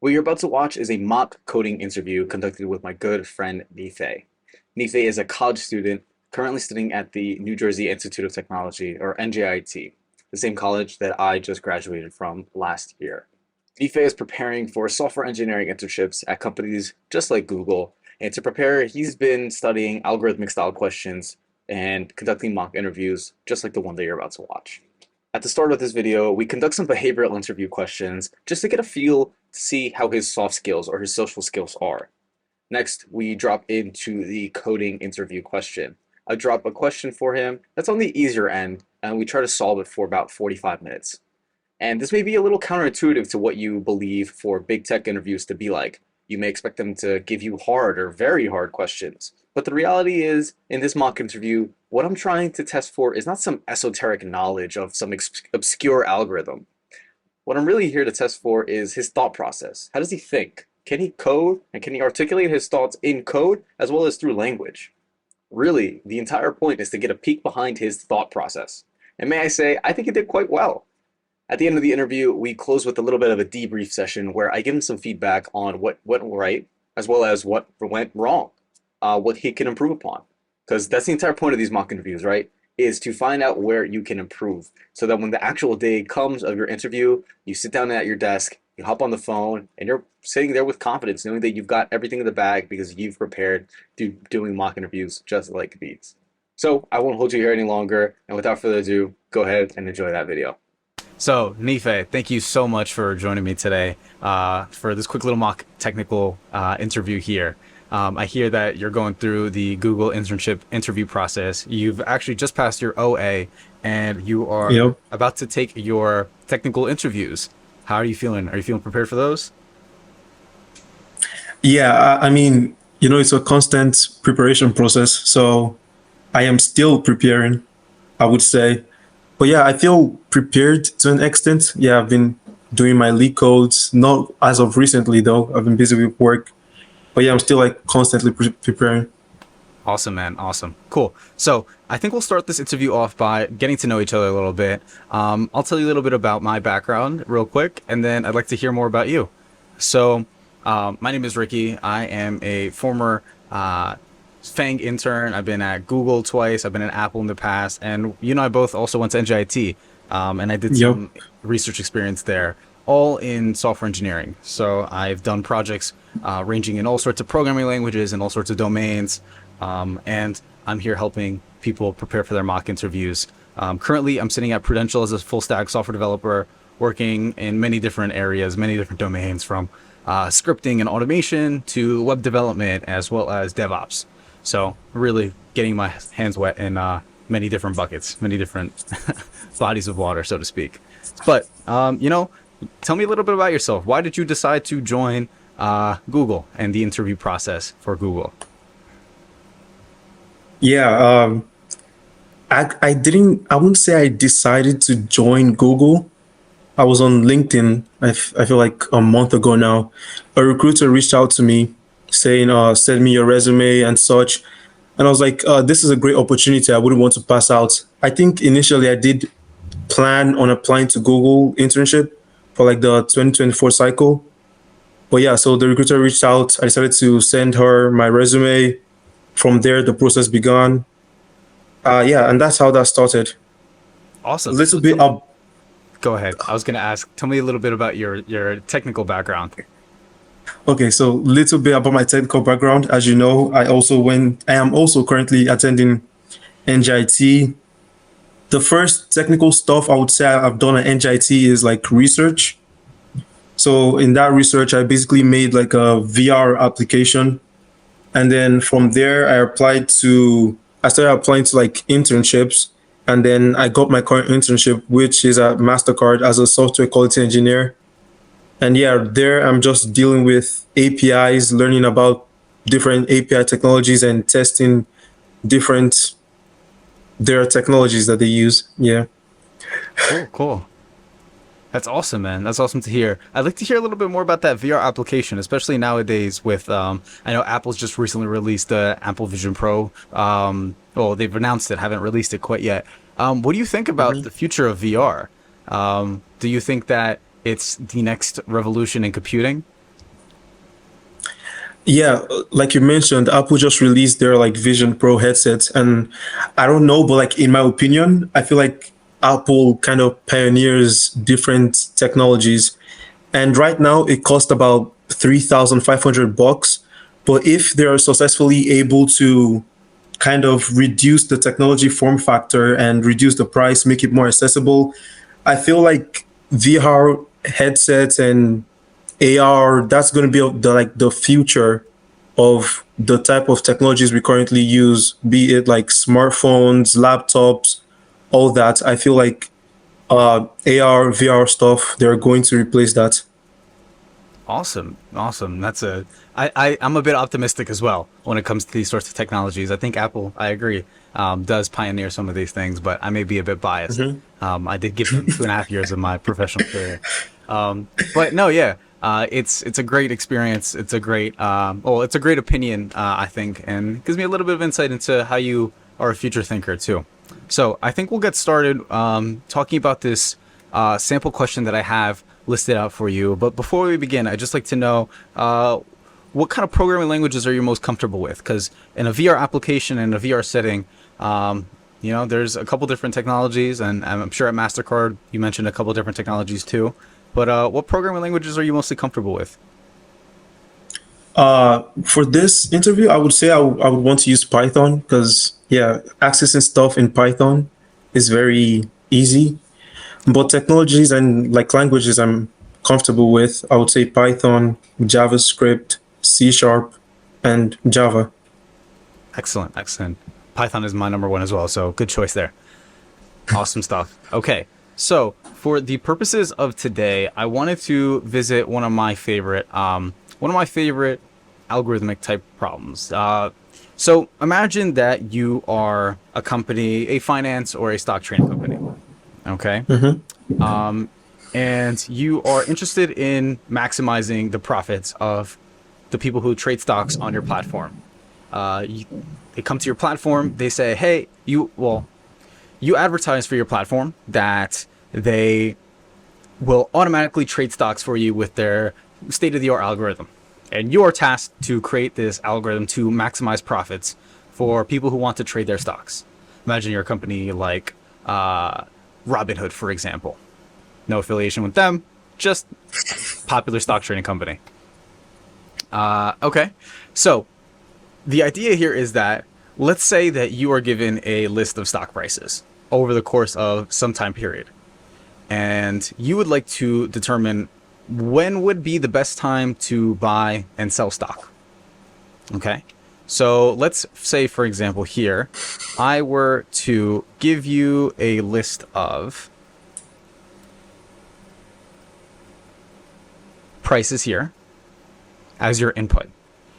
What you're about to watch is a mock coding interview conducted with my good friend Nife. Nife is a college student currently studying at the New Jersey Institute of Technology, or NJIT, the same college that I just graduated from last year. Nife is preparing for software engineering internships at companies just like Google, and to prepare, he's been studying algorithmic style questions and conducting mock interviews just like the one that you're about to watch. At the start of this video, we conduct some behavioral interview questions just to get a feel to see how his soft skills or his social skills are. Next, we drop into the coding interview question. I drop a question for him that's on the easier end, and we try to solve it for about 45 minutes. And this may be a little counterintuitive to what you believe for big tech interviews to be like. You may expect them to give you hard or very hard questions. But the reality is, in this mock interview, what I'm trying to test for is not some esoteric knowledge of some obscure algorithm. What I'm really here to test for is his thought process. How does he think? Can he code? And can he articulate his thoughts in code as well as through language? Really, the entire point is to get a peek behind his thought process. And may I say, I think he did quite well. At the end of the interview, we close with a little bit of a debrief session where I give him some feedback on what went right as well as what went wrong, what he can improve upon. Because that's the entire point of these mock interviews, right? Is to find out where you can improve so that when the actual day comes of your interview, you sit down at your desk, you hop on the phone, and you're sitting there with confidence, knowing that you've got everything in the bag because you've prepared to doing mock interviews just like these. So I won't hold you here any longer, and without further ado, go ahead and enjoy that video. So, Nife, thank you so much for joining me today for this quick little mock technical interview here. I hear that you're going through the Google internship interview process. You've actually just passed your OA and you are Yep. about to take your technical interviews. How are you feeling? Are you feeling prepared for those? Yeah, I mean, it's a constant preparation process. So I am still preparing, I would say. But yeah, I feel prepared to an extent. Yeah, I've been doing my leak codes, not as of recently though. I've been busy with work. But yeah, I'm still like constantly preparing. Awesome, man. Awesome. Cool. So I think we'll start this interview off by getting to know each other a little bit. I'll tell you a little bit about my background real quick, and then I'd like to hear more about you. So my name is Ricky. I am a former FANG intern. I've been at Google twice. I've been at Apple in the past. And you and I both also went to NJIT. And I did Yep. some research experience there, all in software engineering. So I've done projects ranging in all sorts of programming languages and all sorts of domains. And I'm here helping people prepare for their mock interviews. Currently, I'm sitting at Prudential as a full stack software developer, working in many different areas, many different domains, from scripting and automation to web development as well as DevOps. So really getting my hands wet in many different buckets, many different bodies of water, so to speak. But, tell me a little bit about yourself. Why did you decide to join Google and the interview process for Google? Yeah, I wouldn't say I decided to join Google. I was on LinkedIn, I feel like a month ago now. A recruiter reached out to me saying, send me your resume and such. And I was like, this is a great opportunity. I wouldn't want to pass out. I think initially I did plan on applying to Google internship for like the 2024 cycle. But yeah, so the recruiter reached out. I decided to send her my resume. From there, the process began. Yeah, and that's how that started. A Awesome. little So bit up. go ahead. I was going to ask, tell me a little bit about your technical background. Okay, so little bit about my technical background. As you know, I am also currently attending NJIT. The first technical stuff I would say I've done at NJIT is like research. So in that research, I basically made like a VR application. And then from there, I started applying to like internships. And then I got my current internship, which is at MasterCard as a software quality engineer. And yeah, there I'm just dealing with APIs, learning about different API technologies and testing different their technologies that they use. Yeah. Cool, cool. That's awesome, man. That's awesome to hear. I'd like to hear a little bit more about that VR application, especially nowadays with, I know Apple's just recently released the Apple Vision Pro. Well, they've announced it, haven't released it quite yet. What do you think about the future of VR? Do you think that it's the next revolution in computing? Yeah, like you mentioned, Apple just released their like Vision Pro headsets, and I don't know, but like in my opinion, I feel like Apple kind of pioneers different technologies. And right now it costs about $3,500. But if they are successfully able to kind of reduce the technology form factor and reduce the price, make it more accessible, I feel like VR headsets and AR, that's going to be the like the future of the type of technologies we currently use, be it like smartphones, laptops, all that. I feel like AR, VR stuff, they're going to replace that. Awesome, awesome. I'm a bit optimistic as well when it comes to these sorts of technologies. I think Apple, I agree, does pioneer some of these things, but I may be a bit biased. Mhm. I did give them 2.5 years of my professional career. But no, yeah, it's a great experience. It's a great, it's a great opinion, I think, and gives me a little bit of insight into how you are a future thinker too. So I think we'll get started talking about this sample question that I have listed out for you. But before we begin, I'd just like to know what kind of programming languages are you most comfortable with? Because in a VR application and a VR setting, there's a couple different technologies, and I'm sure at MasterCard you mentioned a couple different technologies too. But what programming languages are you mostly comfortable with? For this interview, I would say I would want to use Python because, yeah, accessing stuff in Python is very easy. But technologies and like languages I'm comfortable with, I would say Python, JavaScript, C Sharp, and Java. Excellent, excellent. Python is my number one as well, so good choice there. Awesome stuff. Okay, so for the purposes of today, I wanted to visit one of my favorite algorithmic type problems. So imagine that you are a company, a finance or a stock trading company. Okay, and you are interested in maximizing the profits of the people who trade stocks on your platform. They come to your platform. They say, "Hey, you advertise for your platform that they will automatically trade stocks for you with their state-of-the-art algorithm. And you are tasked to create this algorithm to maximize profits for people who want to trade their stocks. Imagine you're a company like Robinhood, for example. No affiliation with them, just popular stock trading company. Okay, so the idea here is that let's say that you are given a list of stock prices over the course of some time period, and you would like to determine when would be the best time to buy and sell stock. Okay, so let's say, for example, here, I were to give you a list of prices here as your input.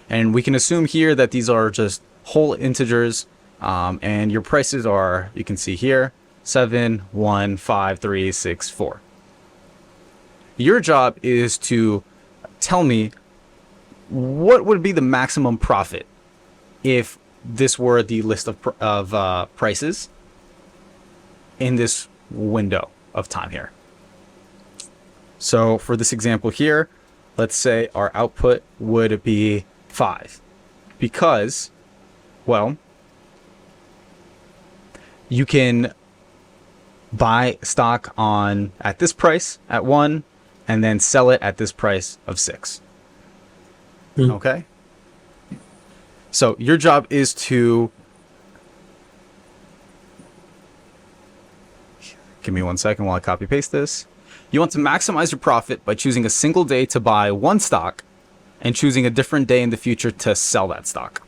And we can assume here that these are just whole integers, and your prices are, you can see here, 7, 1, 5, 3, 6, 4. Your job is to tell me what would be the maximum profit if this were the list of prices in this window of time here. So for this example here, let's say our output would be 5 because, well, you can buy stock on at this price at 1 and then sell it at this price of 6. Okay? So your job is to, give me 1 second while I copy paste this. You want to maximize your profit by choosing a single day to buy one stock and choosing a different day in the future to sell that stock.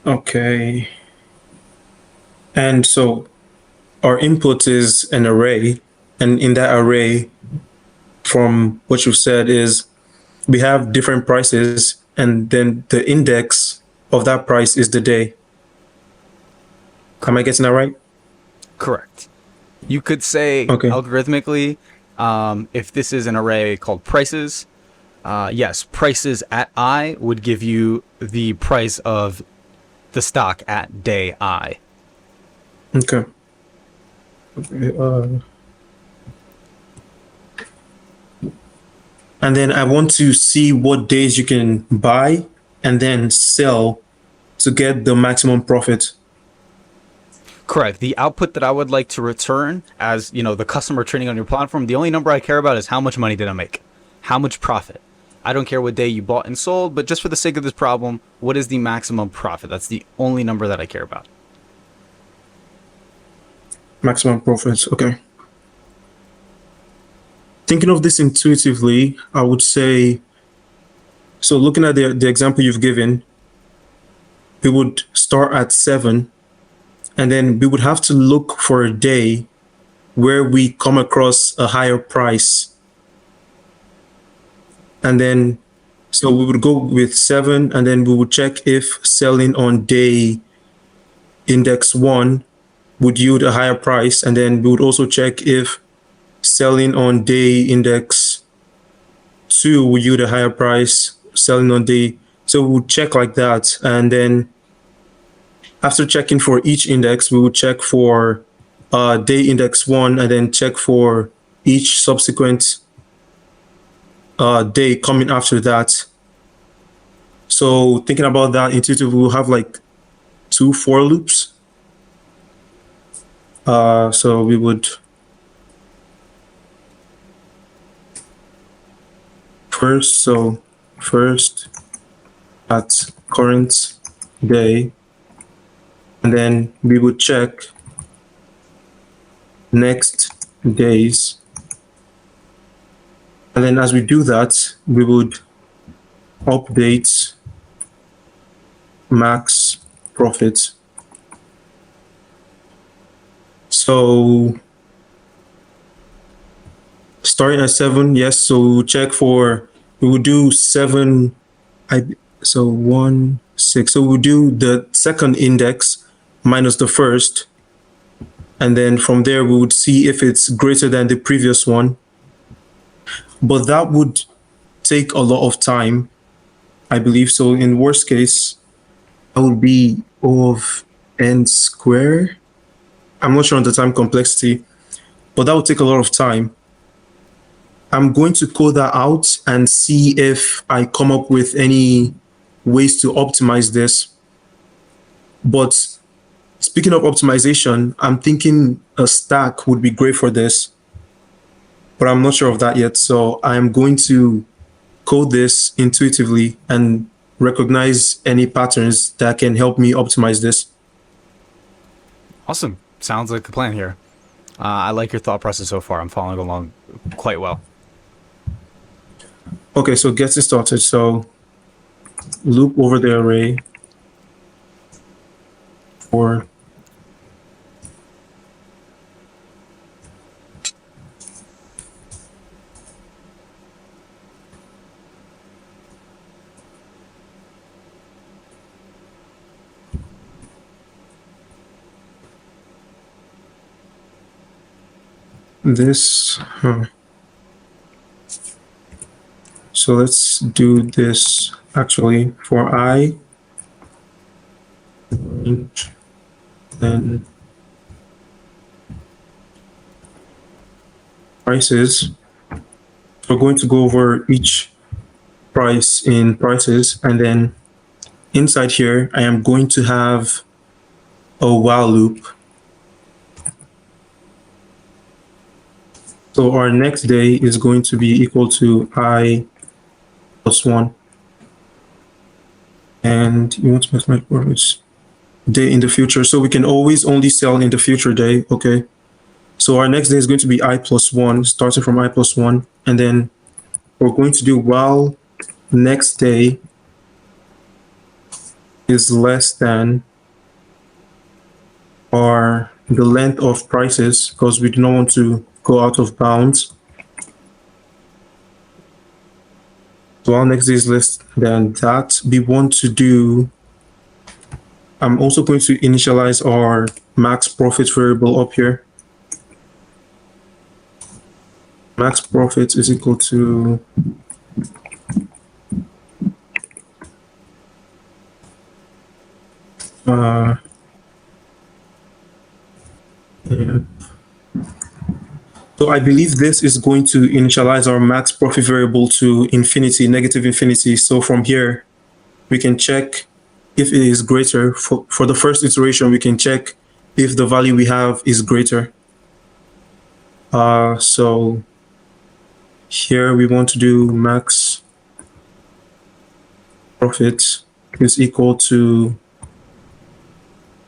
Okay. And so our input is an array. And in that array, from what you've said, is we have different prices, and then the index of that price is the day. Am I getting that right? Correct. You could say Okay. algorithmically, if this is an array called prices, yes, prices at I would give you the price of the stock at day I. Okay. Okay, and then I want to see what days you can buy and then sell to get the maximum profit. Correct. The output that I would like to return as, the customer trading on your platform, the only number I care about is how much money did I make? How much profit? I don't care what day you bought and sold, but just for the sake of this problem, what is the maximum profit? That's the only number that I care about. Maximum profits. Okay. Thinking of this intuitively, I would say, so looking at the example you've given, we would start at 7, and then we would have to look for a day where we come across a higher price. And then, so we would go with 7, and then we would check if selling on day index 1 would yield a higher price. And then we would also check if selling on day index 2 would yield a higher price, selling on day. So we would check like that. And then after checking for each index, we would check for day index 1 and then check for each subsequent day coming after that. So thinking about that intuitively, we'll have like 2 for loops. So we would first at current day, and then we would check next days. And then as we do that, we would update max profit. So starting at 7, yes. So we will check for, we will do 7, so 1, 6. So we'll do the second index minus the first. And then from there, we would see if it's greater than the previous one. But that would take a lot of time, I believe. So in worst case, that would be O of n square. I'm not sure on the time complexity, but that would take a lot of time. I'm going to code that out and see if I come up with any ways to optimize this. But speaking of optimization, I'm thinking a stack would be great for this, but I'm not sure of that yet. So I'm going to code this intuitively and recognize any patterns that can help me optimize this. Awesome. Sounds like a plan here. I like your thought process so far. I'm following along quite well. Okay, so getting started. So loop over the array for this. So let's do this actually for I, then prices. We're going to go over each price in prices, and then inside here, I am going to have a while loop. So our next day is going to be equal to I plus 1. And you want to make my words day in the future. So we can always only sell in the future day. Okay. So our next day is going to be I plus 1, starting from I plus 1. And then we're going to do while next day is less than the length of prices, because we do not want to go out of bounds. So our next day is less than that. We want to do, I'm also going to initialize our max profit variable up here. Max profit is equal to So I believe this is going to initialize our max profit variable to infinity, negative infinity. So from here, we can check if it is greater. For the first iteration, we can check if the value we have is greater. So here we want to do max profit is equal to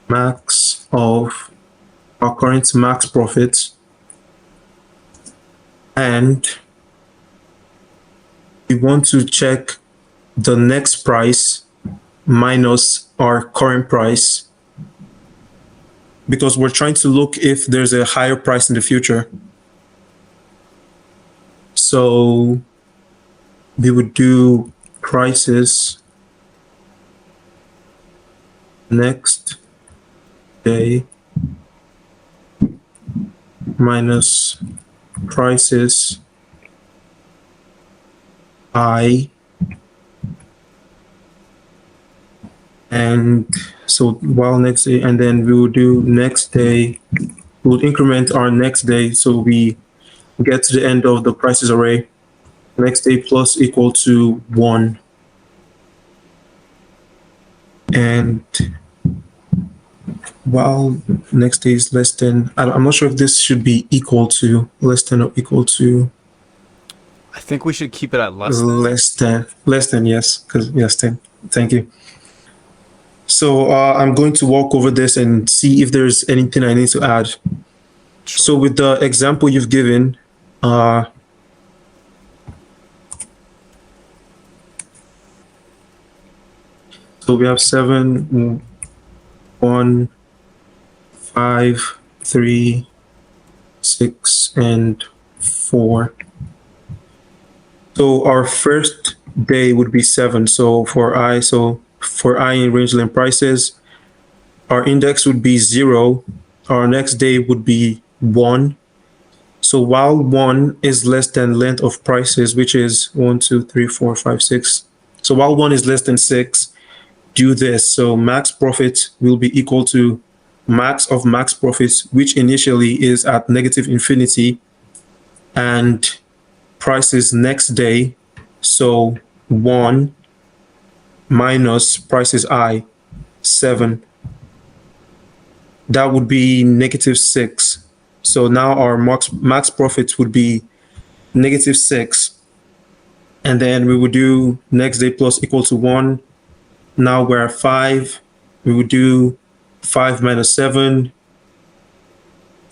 max of our current max profit, and we want to check the next price minus our current price, because we're trying to look if there's a higher price in the future. So we would do prices next day minus prices I, and so while next day, and then we will do next day, we'll increment our next day so we get to the end of the prices array. Next day plus equal to 1. And while next day is less than, I'm not sure if this should be equal to, less than or equal to. I think we should keep it at less than. Less than, yes, because yes, 10. Thank you. So I'm going to walk over this and see if there's anything I need to add. Sure. So with the example you've given, so we have 7, 1, 5, 3, 6, and 4. So our first day would be 7. So for I in rangeland prices, our index would be 0. Our next day would be 1. So while 1 is less than length of prices, which is 1, 2, 3, 4, 5, 6. So while 1 is less than 6, do this. So max profit will be equal to max of max profits, which initially is at negative infinity, and prices next day. So 1 minus prices I, 7. That would be negative 6. So now our max profit would be negative 6. And then we would do next day plus equal to 1. Now we're at 5. We would do 5 minus 7.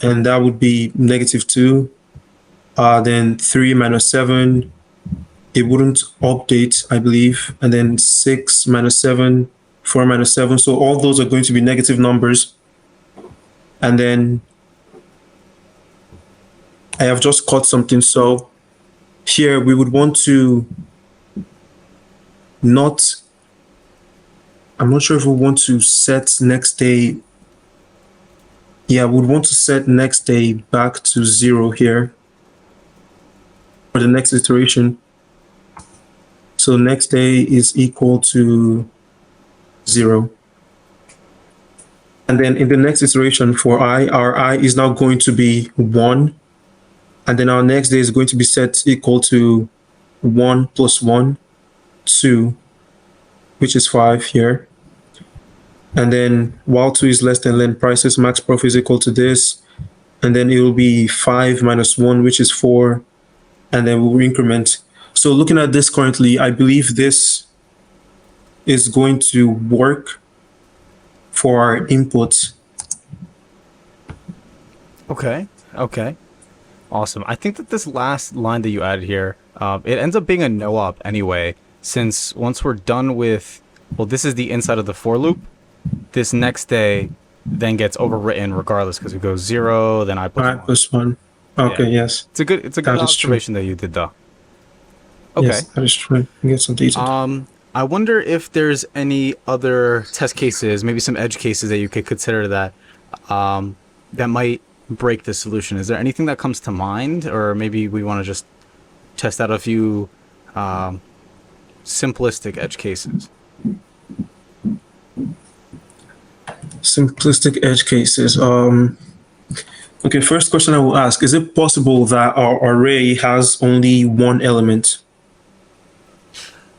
And that would be negative 2. Then 3 minus 7. It wouldn't update, I believe. And then 6 minus 7, 4 minus 7. So all those are going to be negative numbers. And then I have just caught something. So here we would want to not, I'm not sure if we want to set next day. Yeah, we would want to set next day back to 0 here for the next iteration. So next day is equal to 0. And then in the next iteration for I, our I is now going to be 1. And then our next day is going to be set equal to 1 plus 1, 2, which is 5 here. And then while 2 is less than length prices, max profit is equal to this. And then it will be 5 minus 1, which is 4. And then we'll increment. So looking at this currently, I believe this is going to work for our input. Okay. Awesome. I think that this last line that you added here, it ends up being a no-op anyway, since once we're done with, well, this is the inside of the for loop, this next day then gets overwritten regardless, because it goes 0, then I plus 1. Okay, yeah. Yes. It's a good observation that you did, though. Okay. Yes, that is true. Get some detail. I wonder if there's any other test cases, maybe some edge cases that you could consider that that might break the solution. Is there anything that comes to mind, or maybe we want to just test out a few simplistic edge cases? Simplistic edge cases. Okay, first question I will ask, is it possible that our array has only one element?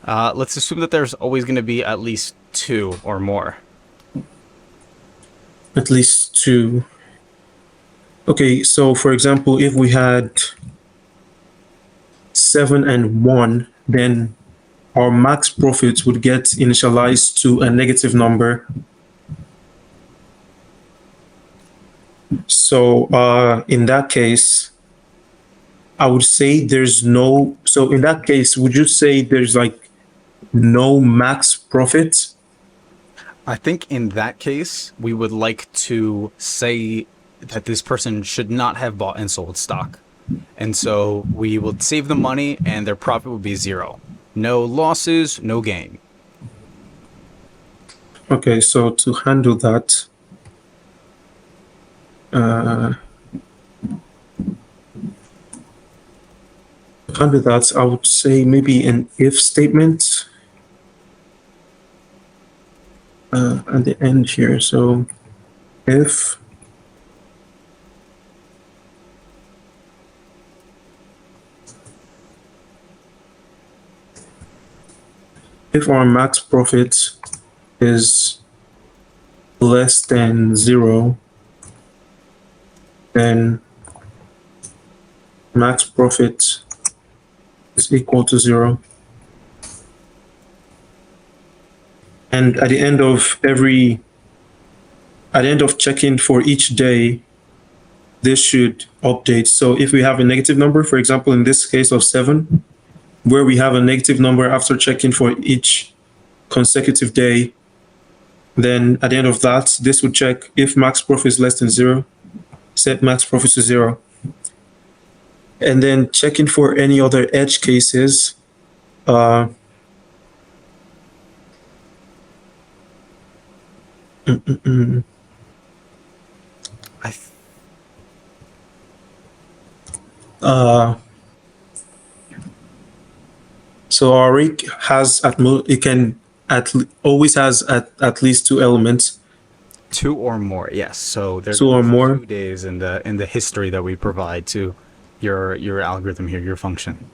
Let's assume that there's always going to be at least two or more. At least two. Okay, so for example, if we had 7 and 1, then our max profit would get initialized to a negative number. So in that case, I would say there's no, so in that case, would you say there's like no max profit? I think in that case, we would like to say that this person should not have bought and sold stock. And so we will save the money and their profit will be zero. No losses, no gain. Okay, so to handle that, I would say maybe an if statement at the end here. So if our max profit is less than 0, then max profit is equal to 0. And at the end of checking for each day, this should update. So if we have a negative number, for example, in this case of 7, where we have a negative number after checking for each consecutive day, then at the end of that, this would check if max profit is less than 0, set max profit to 0. And then checking for any other edge cases, I so our array has always has at least 2 elements. 2 or more, yes. So there's 2 or more 2 days in the history that we provide to your algorithm here, your function.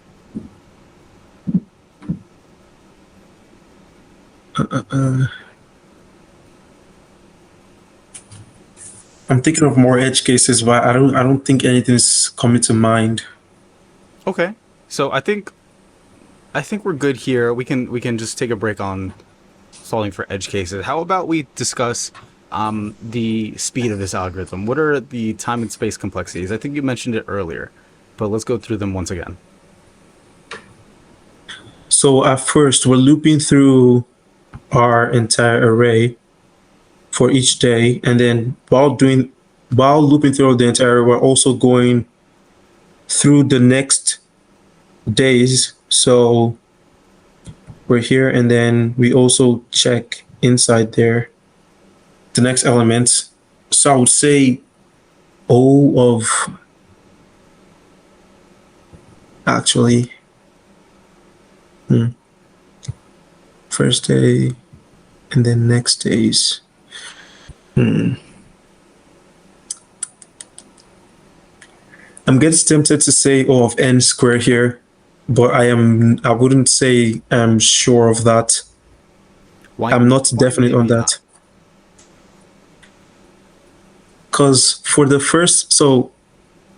I'm thinking of more edge cases, but I don't think anything's coming to mind. Okay, so I think we're good here. We can just take a break on solving for edge cases. How about we discuss the speed of this algorithm? What are the time and space complexities? I think you mentioned it earlier, but let's go through them once again. So at first, we're looping through our entire array for each day, and then while looping through the entire array, we're also going through the next days. So we're here, and then we also check inside there the next element. So I would say O of actually first day and then next days. I'm getting tempted to say O of n square here, but I wouldn't say I'm sure of that. I'm not definite on that. Because for the first, so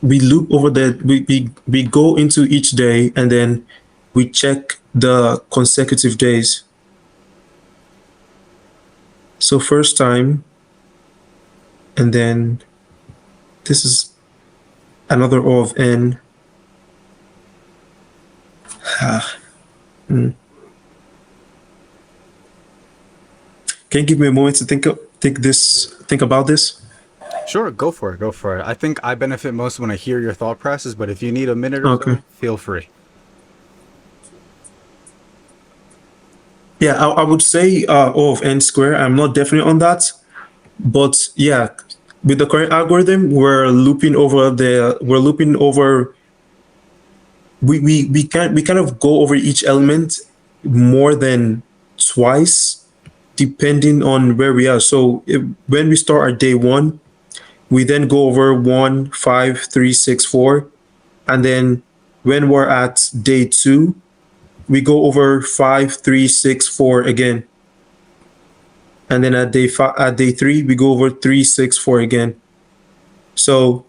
we loop over we go into each day and then we check the consecutive days. So first time, and then this is another O of n. Can you give me a moment to think about this? Sure, go for it. I think I benefit most when I hear your thought process, but if you need a minute or so, feel free. Yeah, I would say O of n square. I'm not definite on that, but yeah, with the current algorithm, we're looping over. We kind of go over each element more than twice, depending on where we are. So when we start at day 1, We then go over 1, 5, 3, 6, 4. And then when we're at day 2, we go over 5, 3, 6, 4 again. And then at day 3, we go over 3, 6, 4 again. So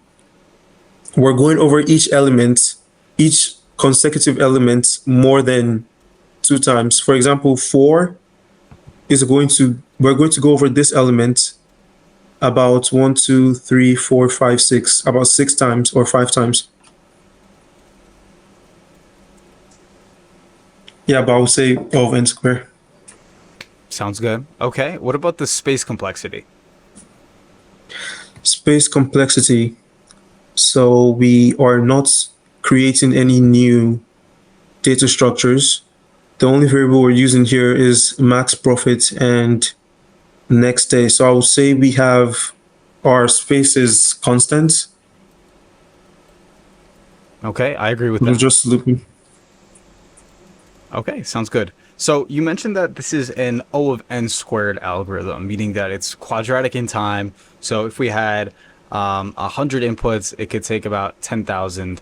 we're going over each element, each consecutive element more than 2 times. For example, 4 we're going to go over this element about 1, 2, 3, 4, 5, 6, about 6 times or 5 times. Yeah, but I would say of n squared. Sounds good. Okay. What about the space complexity? Space complexity. So we are not creating any new data structures. The only variable we're using here is max profit and next day. So I would say we have our space is constant. Okay, I agree with We're that. just looking. Okay, sounds good. So you mentioned that this is an O of n squared algorithm, meaning that it's quadratic in time. So if we had 100 inputs, it could take about 10,000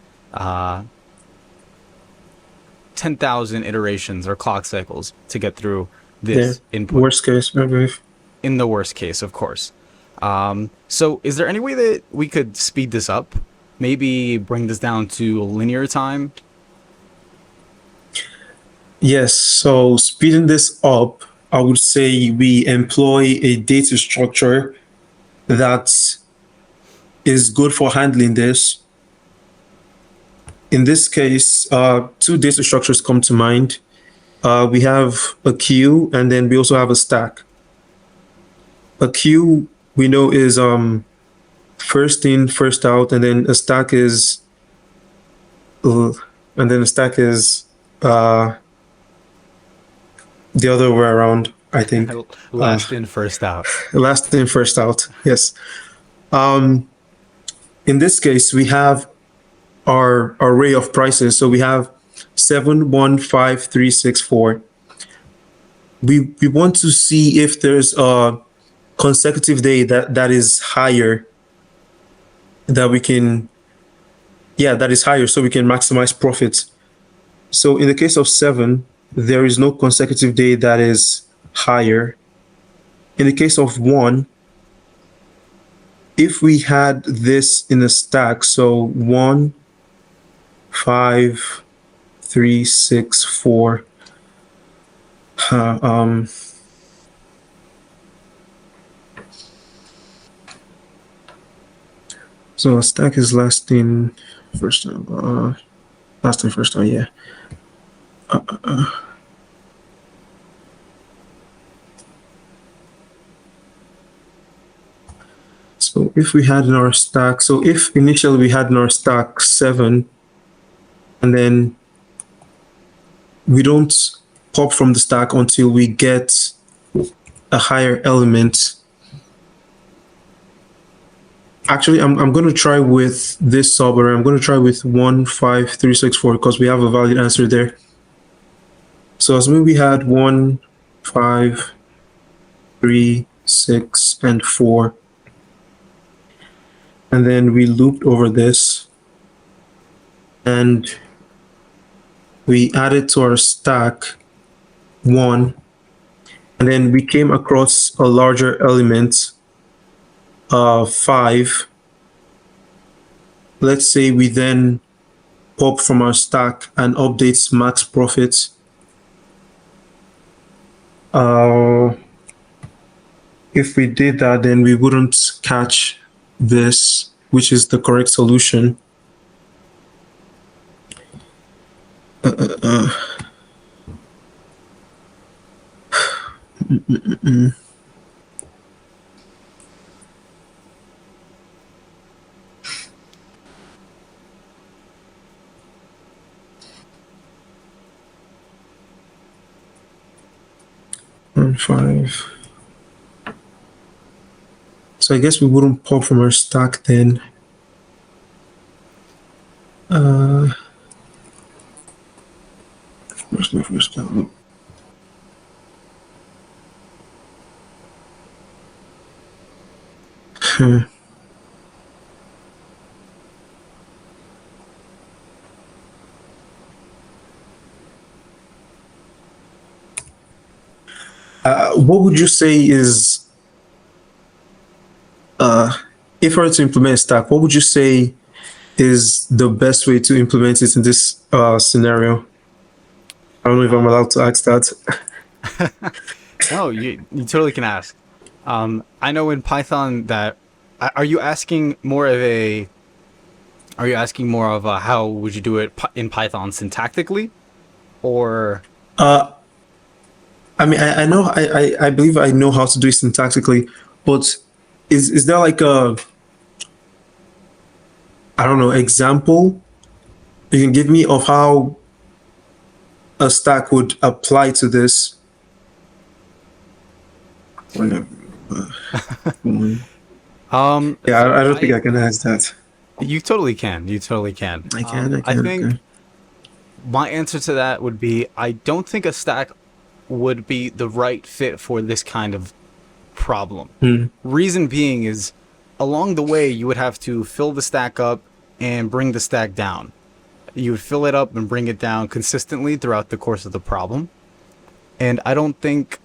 iterations or clock cycles to get through this input. Worst case, I believe. In the worst case, of course. So is there any way that we could speed this up? Maybe bring this down to linear time? Yes, so speeding this up, I would say we employ a data structure that is good for handling this. In this case, 2 data structures come to mind. We have a queue, and then we also have a stack. A queue we know is first in, first out, and then a stack is the other way around, I think. Last in, first out. Last in, first out. Yes. In this case, we have our array of prices. So we have 7, 1, 5, 3, 6, 4. We want to see if there's a consecutive day that is higher, that we can, that is higher, so we can maximize profits. So in the case of 7, there is no consecutive day that is higher. In the case of 1, if we had this in a stack, so 1, 5, 3, 6, 4, so a stack is last in, first out, yeah. So if we had in our stack, so if initially we had in our stack 7, and then we don't pop from the stack until we get a higher element. Actually, I'm going to try with this subarray. I'm going to try with 1, 5, 3, 6, 4 because we have a valid answer there. So assuming we had 1, 5, 3, 6, and 4. And then we looped over this. And we added to our stack 1. And then we came across a larger element, 5. Let's say we then pop from our stack and updates max profit. If we did that, then we wouldn't catch this, which is the correct solution. And 5. So I guess we wouldn't pop from our stack then. First down. What would you say is, if I were to implement a stack, what would you say is the best way to implement it in this scenario? I don't know if I'm allowed to ask that. No, you totally can ask. I know in Python that are you asking more of a how would you do it in Python syntactically, or I mean, I know, I believe I know how to do it syntactically, but is there like a, I don't know, example you can give me of how a stack would apply to this? Yeah, I don't think I can ask that. you totally can. You totally can. I can, I think okay. my answer to that would be I don't think a stack would be the right fit for this kind of problem. Reason being is along the way you would have to fill the stack up and bring the stack down. You would fill it up and bring it down consistently throughout the course of the problem. And I don't think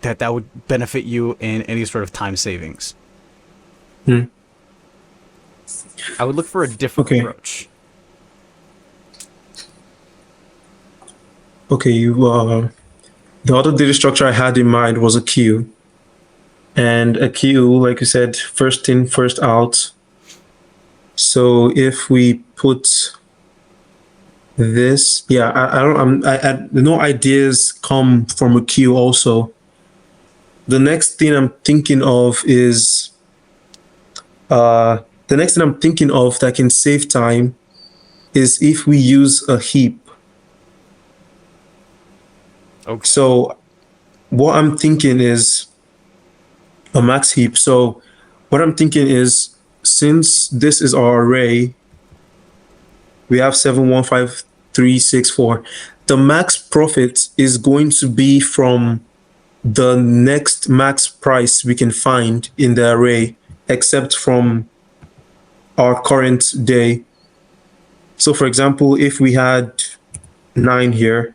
that that would benefit you in any sort of time savings. I would look for a different Okay. approach. Okay, the other data structure I had in mind was a queue. And a queue, like you said, first in, first out. So if we put this, yeah, no ideas come from a queue also. The next thing I'm thinking of is, that can save time is if we use a heap. Okay. So what I'm thinking is a max heap. So what I'm thinking is, since this is our array, we have 715,364. The max profit is going to be from the next max price we can find in the array, except from our current day. So for example, if we had 9 here,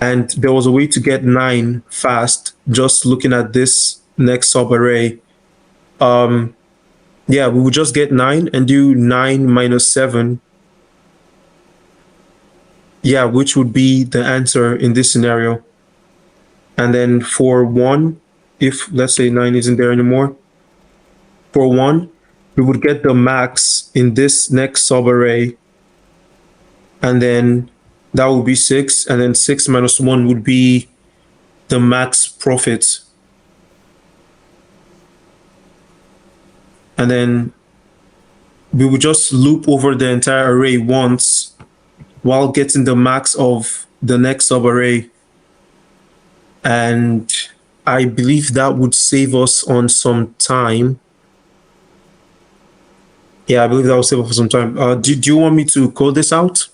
and there was a way to get 9 fast, just looking at this next subarray, yeah, we would just get 9 and do 9 minus 7. Yeah, which would be the answer in this scenario. And then for 1, if let's say 9 isn't there anymore, for 1, we would get the max in this next subarray. And then that would be 6. And then 6 minus 1 would be the max profit. And then we would just loop over the entire array once while getting the max of the next subarray. And I believe that would save us on some time. Yeah, I believe that will save us some time. Do you want me to code this out?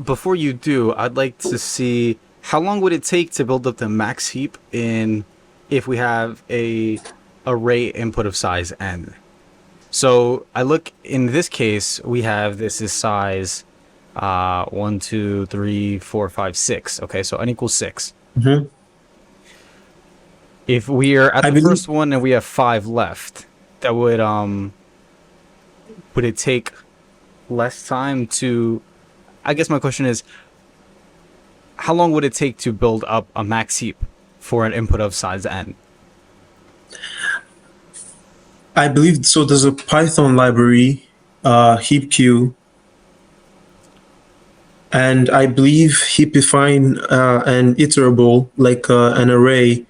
Before you do, I'd like to see how long would it take to build up the max heap in if we have a array input of size n. So I look in this case, we have this is size 1, 2, 3, 4, 5, 6. Okay, so n equals 6. Mm-hmm. If we are at the first one and we have 5 left, that would it take less time to? I guess my question is, how long would it take to build up a max heap for an input of size n? I believe so. There's a Python library, heapq, and I believe heapifying an iterable like an array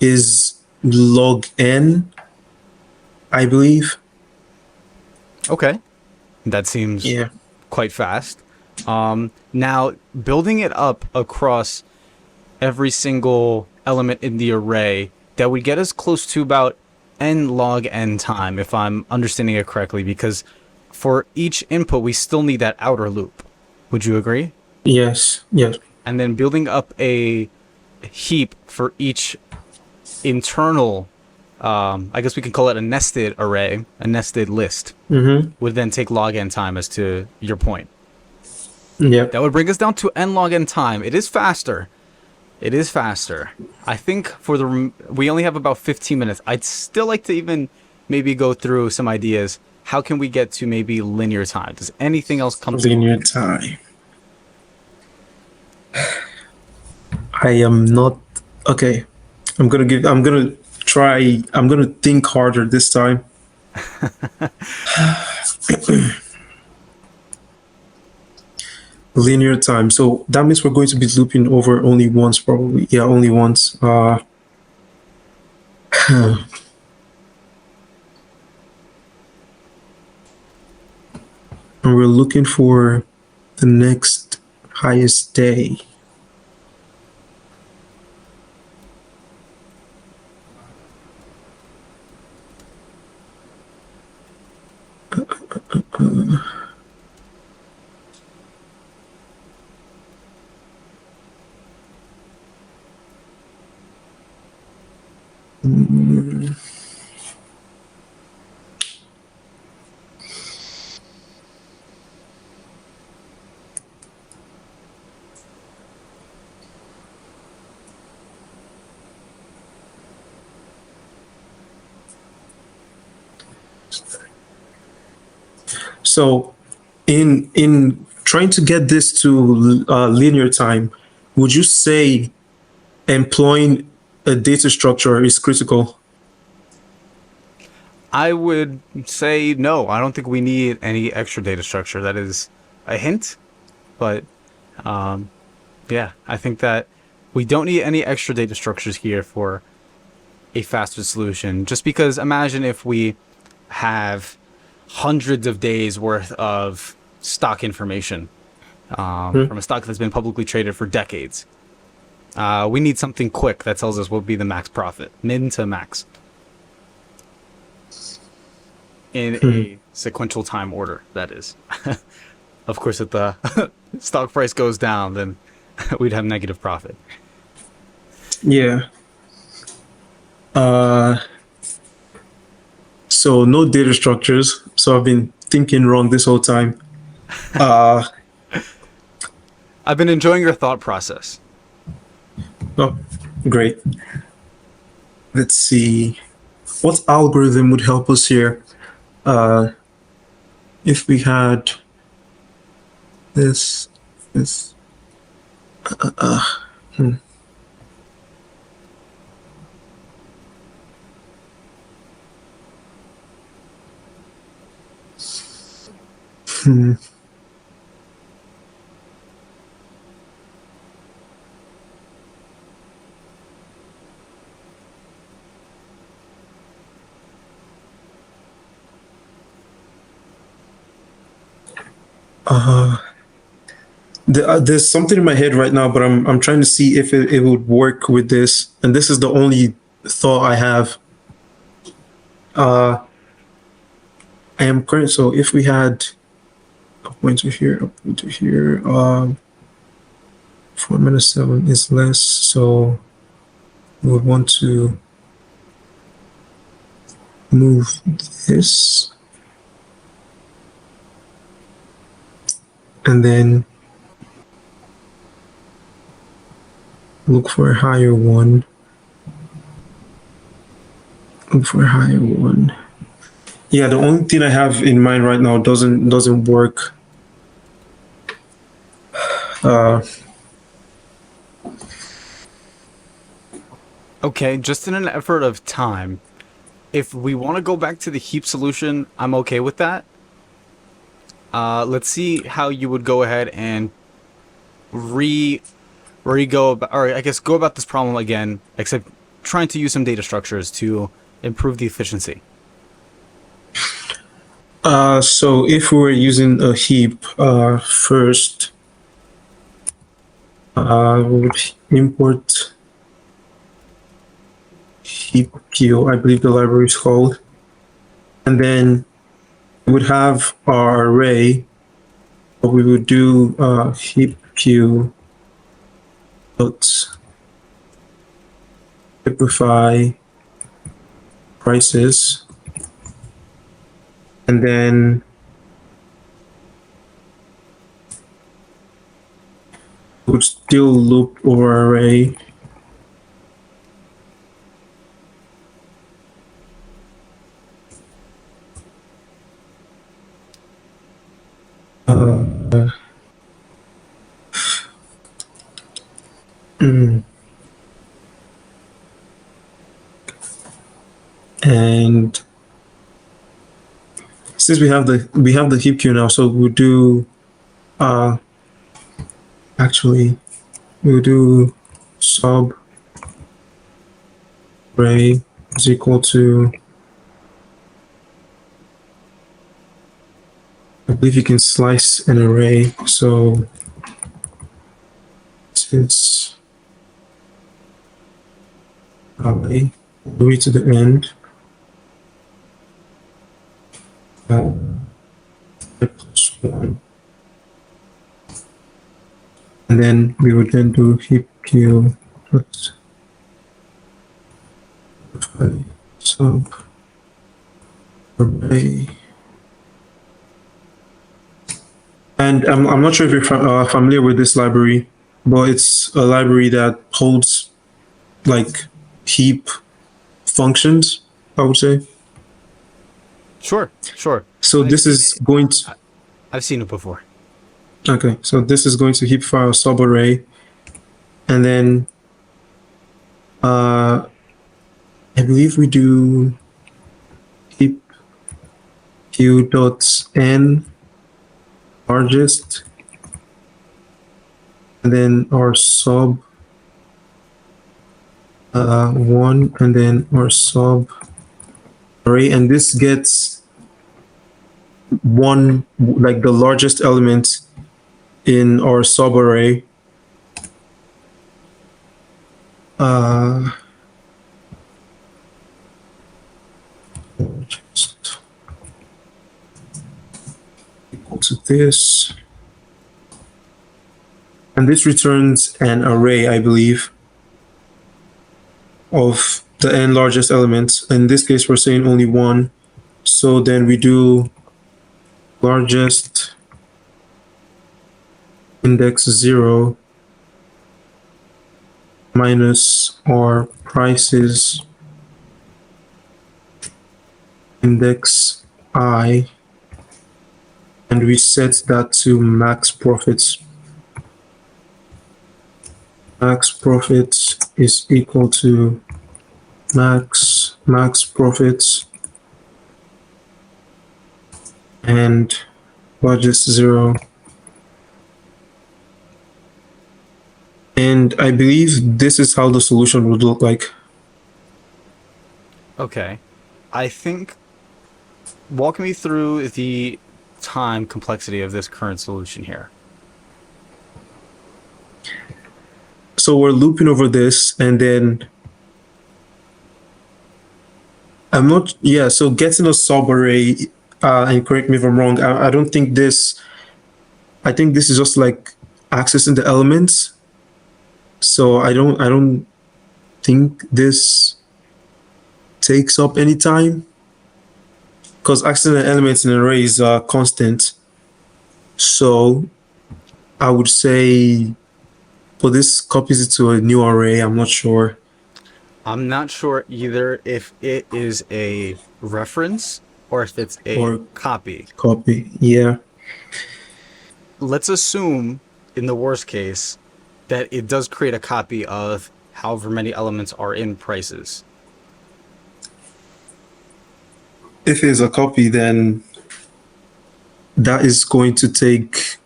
is log n, I believe. Okay, that seems quite fast. Now, building it up across every single element in the array, that would get us close to about n log n time, if I'm understanding it correctly, because for each input, we still need that outer loop. Would you agree? Yes, yes. And then building up a heap for each internal, I guess we can call it a nested array, a nested list, would then take log n time, as to your point. Yeah. That would bring us down to n log n time. It is faster, It is faster. I think for we only have about 15 minutes. I'd still like to even maybe go through some ideas. How can we get to maybe linear time? Does anything else come to mind? Linear time. I am not okay. I'm gonna try. I'm gonna think harder this time. Linear time. So that means we're going to be looping over only once, probably. Yeah, only once. And we're looking for the next highest day. So, in trying to get this to linear time, would you say employing a data structure is critical? I would say no. I don't think we need any extra data structure. That is a hint, but yeah, I think that we don't need any extra data structures here for a faster solution. Just because imagine if we have hundreds of days worth of stock information from a stock that's been publicly traded for decades. We need something quick that tells us what would be the max profit, min to max, in a sequential time order, that is. Of course, if the stock price goes down, then we'd have negative profit. Yeah. So no data structures. So I've been thinking wrong this whole time. I've been enjoying your thought process. Oh, great. Let's see. What algorithm would help us here? If we had this. There's something in my head right now, but I'm trying to see if it would work with this, and this is the only thought I have. I am current. So if we had a point to here, a point to here, 4 minus 7 is less, so we would want to move this, and then look for a higher one. Look for a higher one. Yeah, the only thing I have in mind right now doesn't work. Okay, just in an effort of time, if we want to go back to the heap solution, I'm okay with that. Let's see how you would go ahead and go about this problem again, except trying to use some data structures to improve the efficiency. So if we were using a heap, first, we would import heapq, I believe the library is called, and then we would have our array, but we would do heapq dot simplify prices, and then would still loop over array. And since we have the heap queue now, so we'll do actually we'll do sub array is equal to, I believe you can slice an array, so it's array all the way to the end. Plus 1. And then we would then do heap queue plus sub array. And I'm not sure if you're familiar with this library, but it's a library that holds like heap functions, I would say. Sure. So this is going to, I've seen it before. okay, so this is going to heap file subarray, and then I believe we do heap q dot n largest, and then our sub 1, and then our sub array, and this gets one, like the largest element in our sub array. Just equal to this, and this returns an array, I believe, of the n largest elements. In this case, we're saying only one, so then we do largest index 0 minus our prices index I, and we set that to max profits. Max profits is equal to max profits and largest 0. And I believe this is how the solution would look like. Okay. I think, walk me through the time complexity of this current solution here. So we're looping over this, and then so getting a subarray, and correct me if I'm wrong, I don't think this, I think this is just like accessing the elements. So I don't think this takes up any time, because accessing the elements in an array is constant. So I would say, but this copies it to a new array. I'm not sure. I'm not sure either if it is a reference or if it's a copy. Copy, yeah. Let's assume, in the worst case, that it does create a copy of however many elements are in prices. If it's a copy, then that is going to take,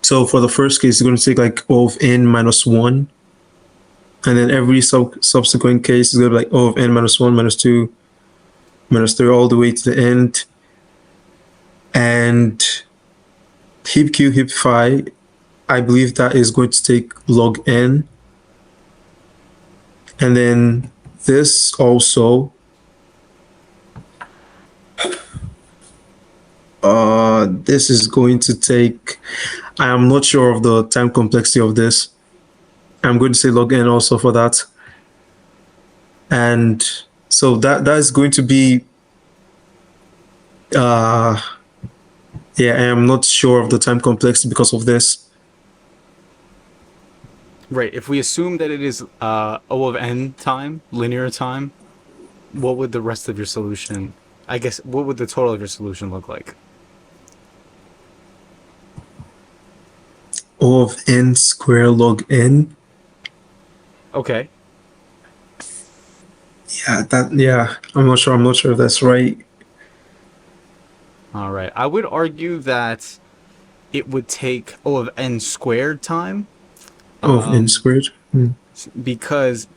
so for the first case, it's going to take like O of n minus 1. And then every subsequent case is going to be like O of n minus 1, minus 2, minus 3, all the way to the end. And heap q, heap phi, I believe that is going to take log n. And then this also, this is going to take, I am not sure of the time complexity of this. I'm going to say log n also for that. And so that is going to be, yeah, I am not sure of the time complexity because of this. Right. If we assume that it is O of n time, linear time, what would the rest of your solution, I guess, what would the total of your solution look like? O of n square log n. Okay. Yeah, I'm not sure. I'm not sure if that's right. All right. I would argue that it would take O of n squared time, O of n squared. Hmm. because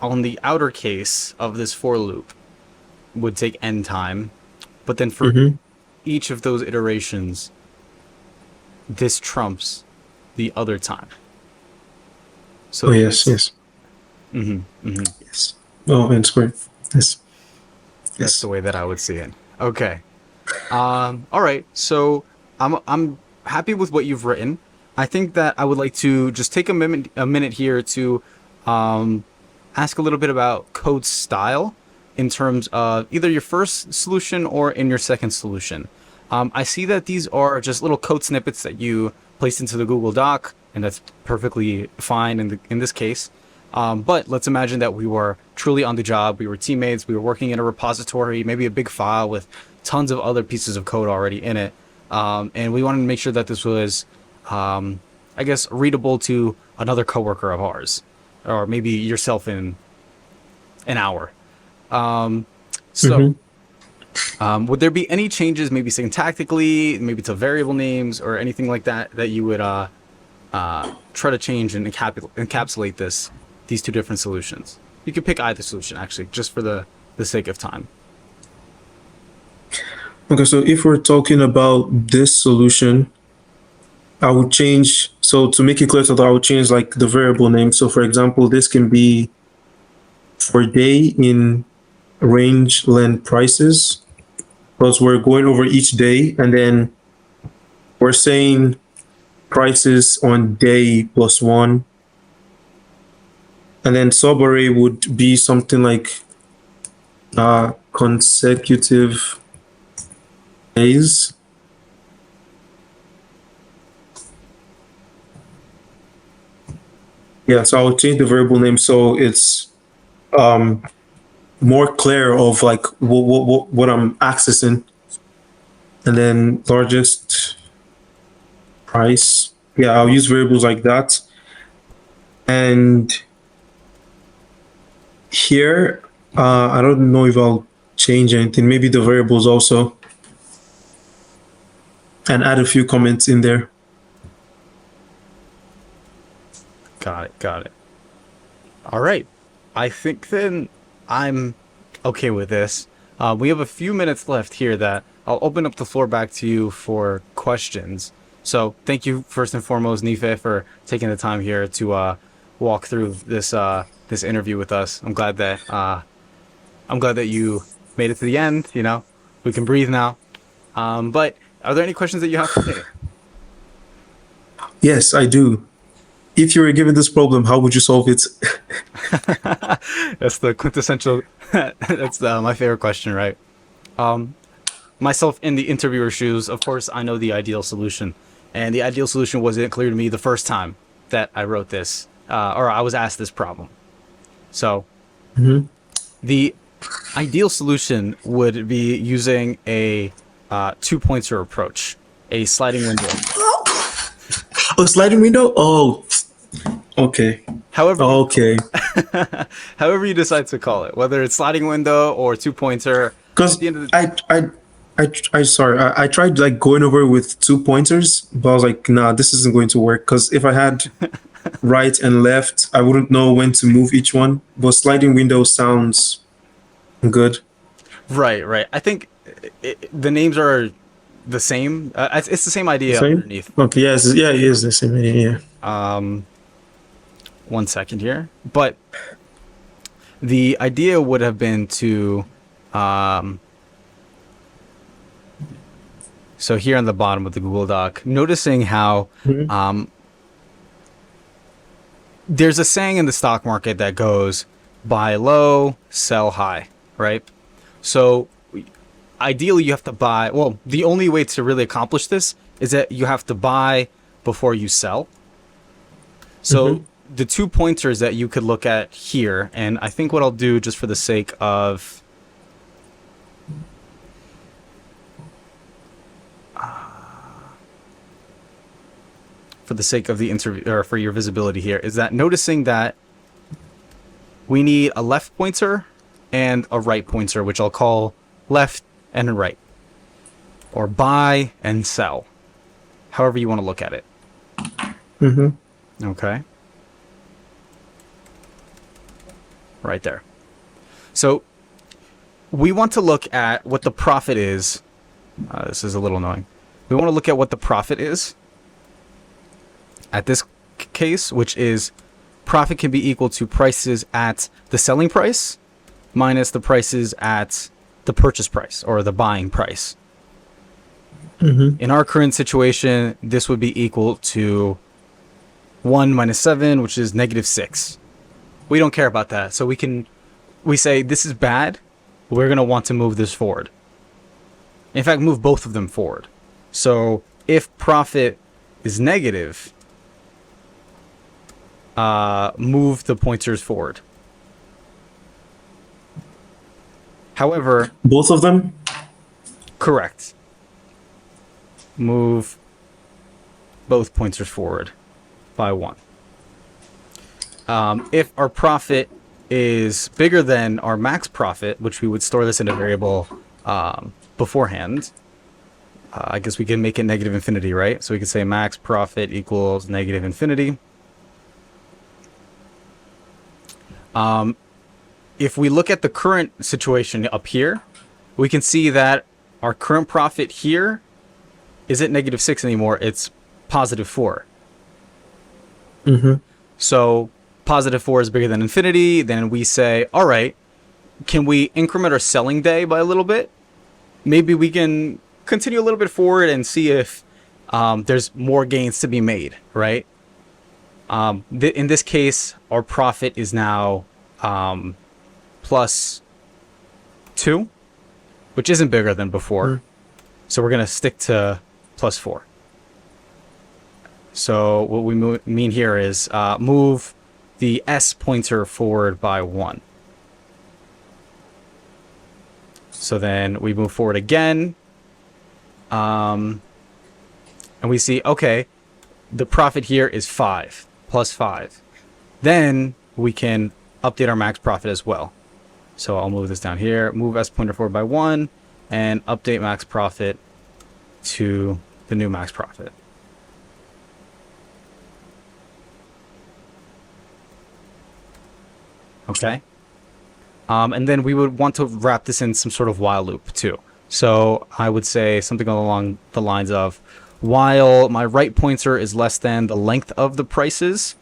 on the outer case of this for loop would take n time, but then for Mm-hmm. each of those iterations, this trumps the other time. So Oh yes, yes, yes. O of n squared. Yes, that's yes. the way that I would see it. Okay. All right. So I'm happy with what you've written. I think that I would like to just take a minute here to ask a little bit about code style in terms of either your first solution or in your second solution. I see that these are just little code snippets that you placed into the Google Doc, and that's perfectly fine in this case. But let's imagine that we were truly on the job. We were teammates. We were working in a repository, maybe a big file with tons of other pieces of code already in it. And we wanted to make sure that this was, I guess, readable to another coworker of ours, or maybe yourself in an hour. So, would there be any changes, maybe syntactically, maybe to variable names or anything like that, that you would try to change and encapsulate these two different solutions? You could pick either solution, actually, just for the sake of time. Okay, so if we're talking about this solution, I would change. So to make it clear to that, I would change like the variable name. So for example, this can be for day in range length prices, because we're going over each day, and then we're saying prices on day plus one. And then subarray would be something like consecutive days. Yeah, so I'll change the variable name so it's more clear of like what I'm accessing. And then largest price. Yeah, I'll use variables like that. And here, I don't know if I'll change anything. Maybe the variables also. And add a few comments in there. Got it. All right. I think then I'm okay with this. We have a few minutes left here that I'll open up the floor back to you for questions. So thank you first and foremost, Nife, for taking the time here to walk through this interview with us. I'm glad that you made it to the end. You know, we can breathe now. But are there any questions that you have for me? Yes, I do. If you were given this problem, how would you solve it? That's the quintessential. That's my favorite question, right? Myself in the interviewer's shoes, of course, I know the ideal solution, and the ideal solution wasn't clear to me the first time that I wrote this, or I was asked this problem. So, the ideal solution would be using a two-pointer approach, a sliding window. Oh, sliding window? Oh, okay. However, Okay. however you decide to call it, whether it's sliding window or two-pointer. Because At the end of the I tried like going over with 2 pointers, but I was like, nah, this isn't going to work. Because if I had right and left, I wouldn't know when to move each one. But sliding window sounds good. Right. I think the names are the same. It's the same idea Same? underneath. Okay, yeah, it is the same idea. Yeah. 1 second here. But the idea would have been to so here on the bottom of the Google Doc, noticing how there's a saying in the stock market that goes buy low, sell high, right? So ideally you have to buy, well, the only way to really accomplish this is that you have to buy before you sell. So the 2 pointers that you could look at here, and I think what I'll do just for the sake of the interview, or for your visibility here, is that noticing that we need a left pointer and a right pointer, which I'll call left and right, or buy and sell, however you want to look at it. Okay. Right there. So we want to look at what the profit is. This is a little annoying. We want to look at what the profit is at this case, which is profit can be equal to prices at the selling price minus the prices at the purchase price or the buying price. In our current situation, this would be equal to 1 minus 7, which is -6. We don't care about that. So we say this is bad. We're going to want to move this forward. In fact, move both of them forward. So if profit is negative, move the pointers forward. However, Both of them? correct. Move both pointers forward by 1. If our profit is bigger than our max profit, which we would store this in a variable beforehand, I guess we can make it negative infinity, right? So we could say max profit equals negative infinity. If we look at the current situation up here, we can see that our current profit here isn't -6 anymore, it's +4. So +4 is bigger than infinity. Then we say, all right, can we increment our selling day by a little bit? Maybe we can continue a little bit forward and see if there's more gains to be made, right? In this case, our profit is now +2, which isn't bigger than before. So we're going to stick to +4. So what we mean here is move the S pointer forward by 1. So then we move forward again. And we see, okay, the profit here is 5, +5. Then we can update our max profit as well. So I'll move this down here, move S pointer forward by 1, and update max profit to the new max profit. Okay. And then we would want to wrap this in some sort of while loop too. So I would say something along the lines of, while my right pointer is less than the length of the prices,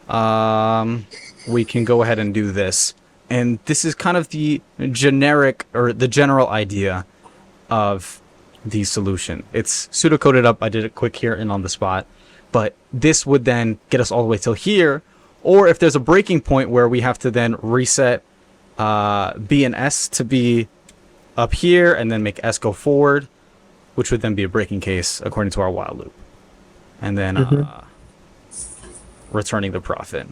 we can go ahead and do this. And this is kind of the generic or the general idea of the solution. It's pseudocoded up. I did it quick here and on the spot. But this would then get us all the way till here. Or if there's a breaking point where we have to then reset B and S to be up here and then make S go forward, which would then be a breaking case according to our while loop. And then returning the profit.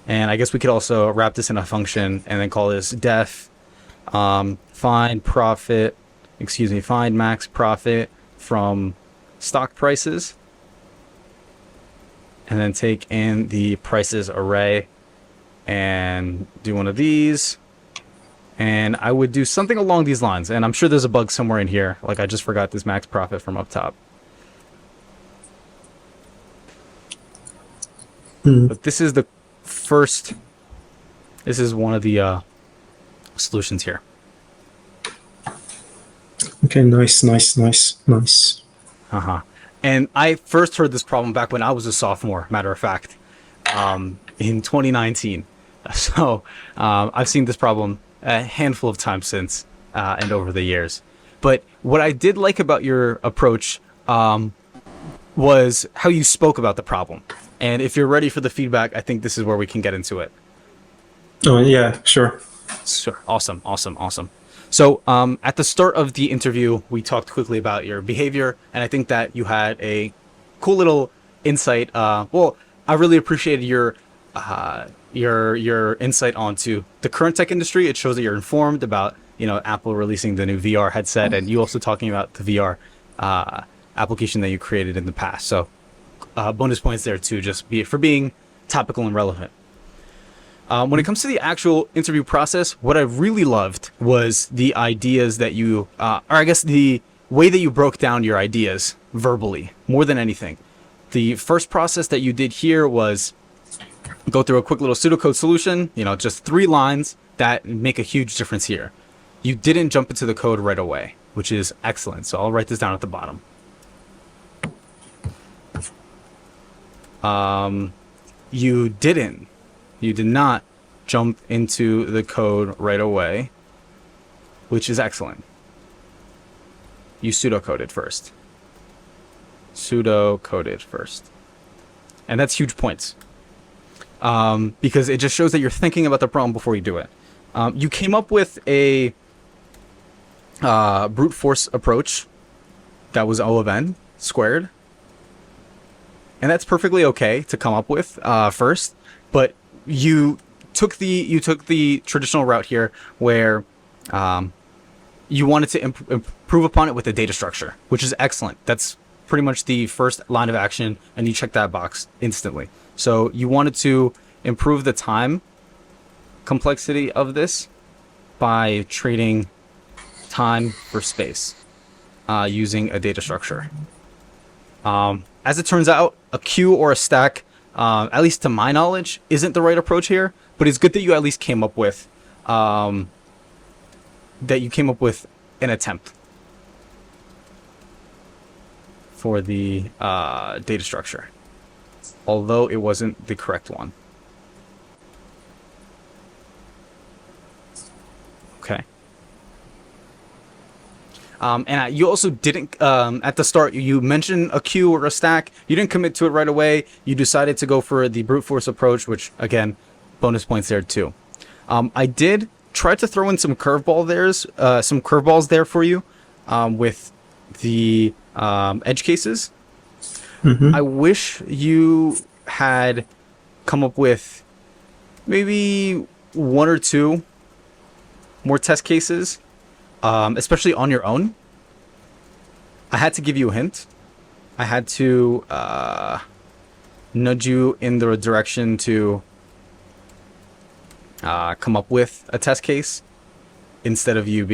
And I guess we could also wrap this in a function and then call this def find max profit from stock prices. And then take in the prices array and do one of these. And I would do something along these lines. And I'm sure there's a bug somewhere in here. Like I just forgot this max profit from up top. But this is the first. This is one of the solutions here. Okay, nice. And I first heard this problem back when I was a sophomore, matter of fact, in 2019. So I've seen this problem a handful of times since and over the years. But what I did like about your approach was how you spoke about the problem. And if you're ready for the feedback, I think this is where we can get into it. Oh, yeah, sure. Sure. Awesome. So at the start of the interview, we talked quickly about your behavior, and I think that you had a cool little insight. Well, I really appreciated your insight onto the current tech industry. It shows that you're informed about, you know, Apple releasing the new VR headset, and you also talking about the VR application that you created in the past. So bonus points there too, just for being topical and relevant. When it comes to the actual interview process, what I really loved was the ideas that you, or I guess the way that you broke down your ideas verbally, more than anything. The first process that you did here was go through a quick little pseudocode solution, you know, just 3 lines that make a huge difference here. You didn't jump into the code right away, which is excellent. So I'll write this down at the bottom. You did not jump into the code right away, which is excellent. You pseudocoded first. And that's huge points. Because it just shows that you're thinking about the problem before you do it. You came up with a brute force approach that was O of n squared. And that's perfectly okay to come up with first, but you took the traditional route here where you wanted to improve upon it with a data structure, which is excellent. That's pretty much the first line of action, and you check that box instantly. So you wanted to improve the time complexity of this by trading time for space using a data structure. As it turns out, a queue or a stack, at least to my knowledge, isn't the right approach here, but it's good that you at least came up with an attempt for the data structure, although it wasn't the correct one. Okay. And you also didn't, at the start, you mentioned a queue or a stack. You didn't commit to it right away. You decided to go for the brute force approach, which, again, bonus points there too. I did try to throw in some curveballs there for you with the edge cases. Mm-hmm. I wish you had come up with maybe 1 or 2 more test cases, especially on your own. I had to give you a hint. I had to nudge you in the direction to come up with a test case instead of you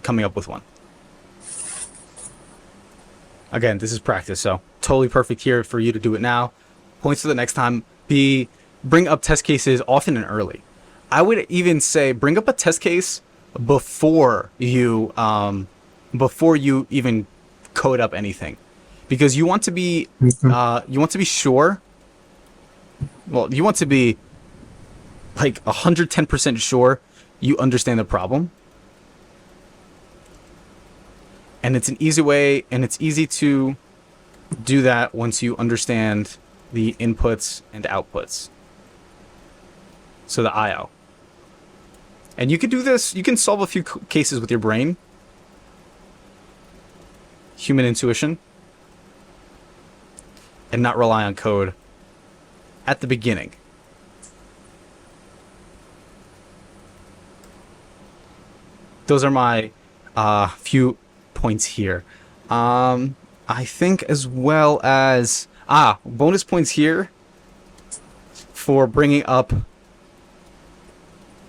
coming up with one. Again, this is practice, so totally perfect here for you to do it now. Points for the next time. Bring up test cases often and early. I would even say bring up a test case before you even code up anything, because you want to be sure. Well, you want to be like 110% sure you understand the problem. And it's an easy way, and it's easy to do that once you understand the inputs and outputs. So the IO. And you can do this, you can solve a few cases with your brain. Human intuition. And not rely on code at the beginning. Those are my few points here. I think as well as bonus points here for bringing up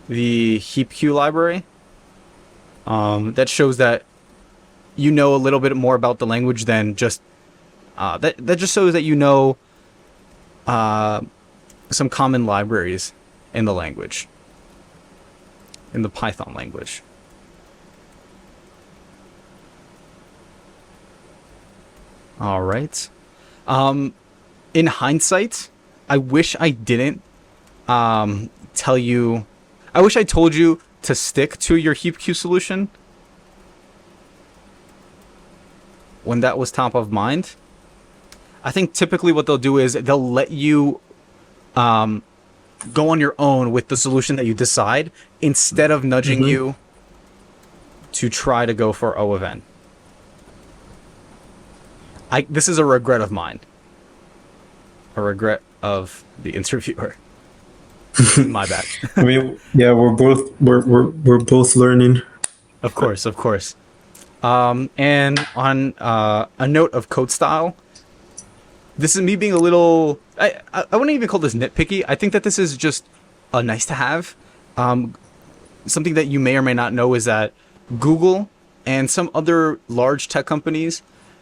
the heap queue library. That shows that you know a little bit more about the language than just that just shows that you know some common libraries in the language, in the Python language. All right. In hindsight, I wish I didn't tell you. I wish I told you to stick to your heap queue solution when that was top of mind. I think typically what they'll do is they'll let you go on your own with the solution that you decide instead of nudging you to try to go for O of n. This is a regret of mine. a regret of the interviewer. My bad. I mean, yeah, we're both learning. Of course, of course. And on a note of code style, this is me being a little. I wouldn't even call this nitpicky. I think that this is just a nice to have. Something that you may or may not know is that Google and some other large tech companies,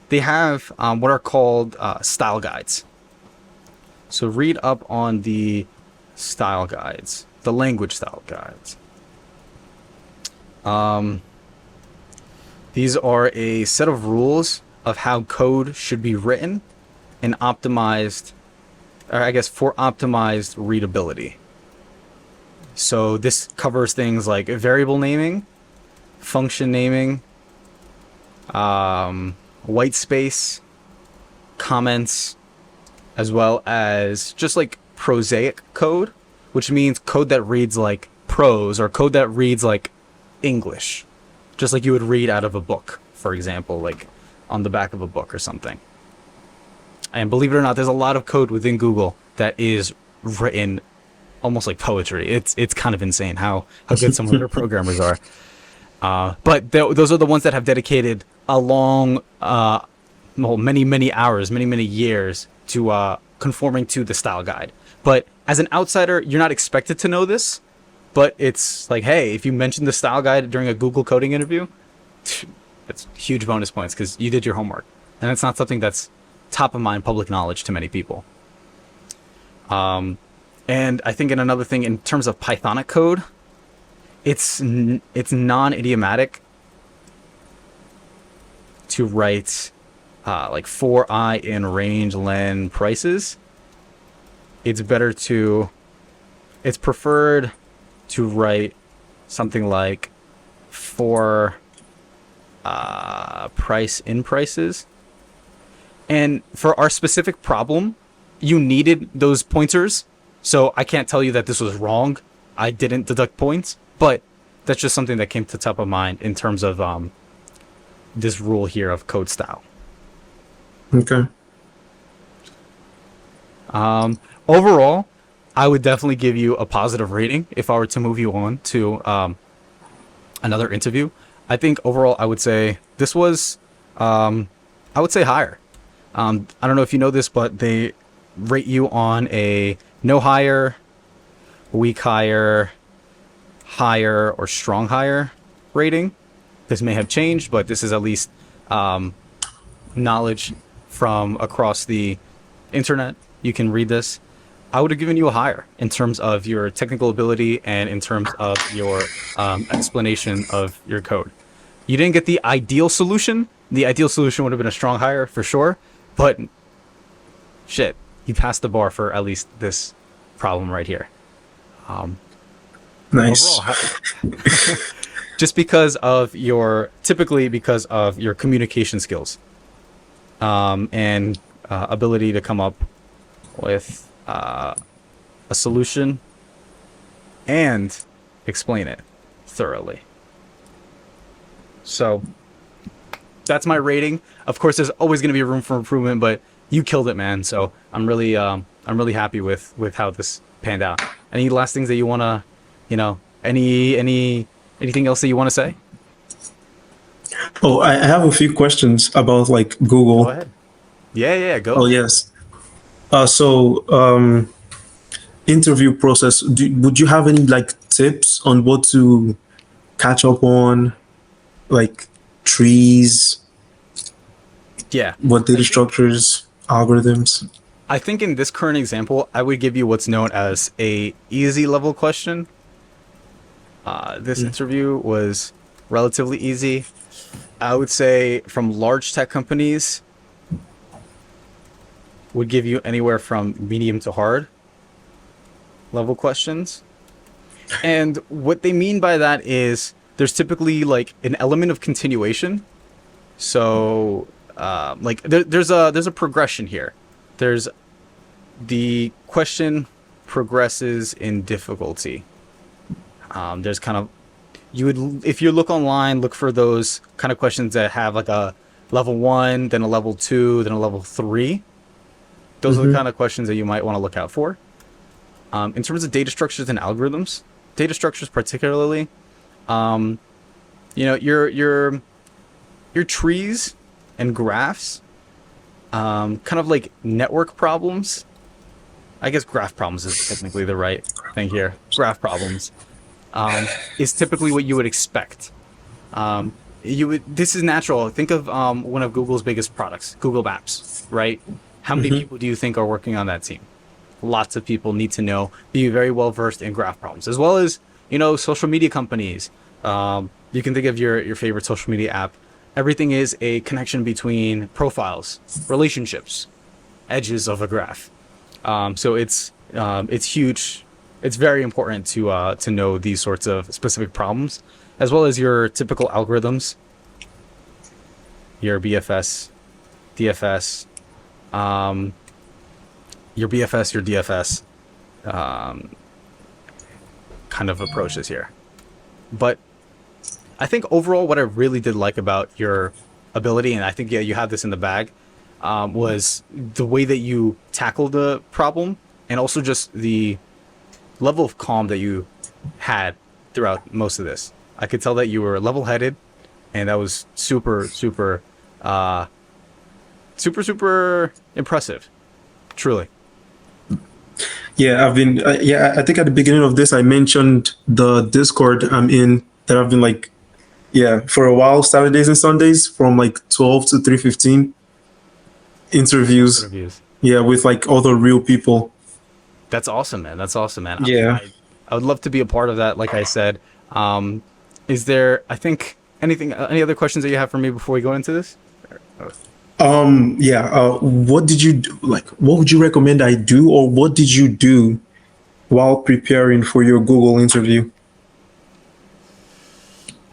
they have what are called style guides. So read up on the style guides, the language style guides. These are a set of rules of how code should be written and optimized, or I guess for optimized readability. So this covers things like variable naming, function naming, white space, comments, as well as just like prosaic code, which means code that reads like prose or code that reads like English, just like you would read out of a book, for example, like on the back of a book or something. And believe it or not, there's a lot of code within Google that is written almost like poetry. It's kind of insane how good some of their programmers are. But those are the ones that have dedicated a long, many hours, many years to conforming to the style guide. But as an outsider, you're not expected to know this. But it's like, hey, if you mention the style guide during a Google coding interview, that's huge bonus points because you did your homework. And it's not something that's top of mind public knowledge to many people. And I think in another thing, in terms of Pythonic code, it's non-idiomatic to write like for I in range len prices. It's preferred to write something like for price in prices. And for our specific problem, you needed those pointers. So I can't tell you that this was wrong. I didn't deduct points, but that's just something that came to top of mind in terms of this rule here of code style. Okay. Overall, I would definitely give you a positive rating if I were to move you on to another interview. I think overall, I would say this was, I would say higher. I don't know if you know this, but they rate you on a no hire, weak hire, higher, or strong hire rating. This may have changed, but this is at least knowledge from across the internet. You can read this. I would have given you a higher in terms of your technical ability and in terms of your explanation of your code. You didn't get the ideal solution. The ideal solution would have been a strong hire for sure, but shit, you passed the bar for at least this problem right here. Nice. Overall, just because of typically because of your communication skills and ability to come up with a solution and explain it thoroughly. So that's my rating. Of course, there's always going to be room for improvement, but you killed it, man. So I'm really happy with how this panned out. Any last things that you want to, anything else that you want to say? Oh, I have a few questions about like Google. Go ahead. Yeah, go. Oh, yes. So, interview process. Would you have any like tips on what to catch up on, like trees? Yeah. What data structures, algorithms? I think in this current example, I would give you what's known as a easy level question. This interview was relatively easy. I would say from large tech companies would give you anywhere from medium to hard level questions. And what they mean by that is there's typically like an element of continuation. So like there's a progression here. There's the question progresses in difficulty. There's kind of, if you look online, look for those kind of questions that have like a level 1, then a level 2, then a level 3. Those are the kind of questions that you might want to look out for. In terms of data structures and algorithms, data structures particularly, your trees and graphs, kind of like network problems. I guess graph problems is technically the right thing here. Graph problems is typically what you would expect. This is natural. Think of one of Google's biggest products, Google Maps, right? How many people do you think are working on that team? Lots of people need to be very well versed in graph problems, as well as social media companies. You can think of your favorite social media app. Everything is a connection between profiles, relationships, edges of a graph. So it's huge. It's very important to know these sorts of specific problems, as well as your typical algorithms, your BFS, DFS, your BFS, your DFS kind of approaches here. But I think overall what I really did like about your ability, and I think, you have this in the bag, was the way that you tackled the problem, and also just the level of calm that you had throughout most of this. I could tell that you were level-headed, and that was super impressive, truly. Yeah, I think at the beginning of this, I mentioned the Discord I'm in that I've been for a while, Saturdays and Sundays from 12 to 3:15 interviews. Yeah, with other real people. That's awesome, man. Yeah. I would love to be a part of that. Like I said, is there, any other questions that you have for me before we go into this? What did you do? What would you recommend I do, or what did you do while preparing for your Google interview?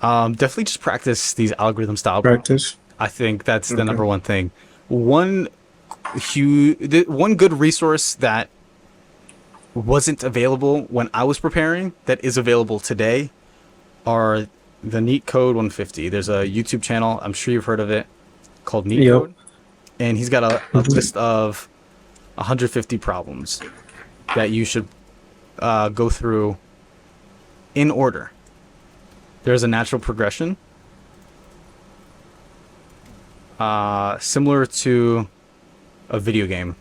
Definitely just practice these algorithm style Practice. I think that's the number one thing. One good resource that wasn't available when I was preparing that is available today are the Neat Code 150. There's a YouTube channel, I'm sure you've heard of it, called Neat Code, and he's got a list of 150 problems that you should go through in order. There's a natural progression, similar to a video game.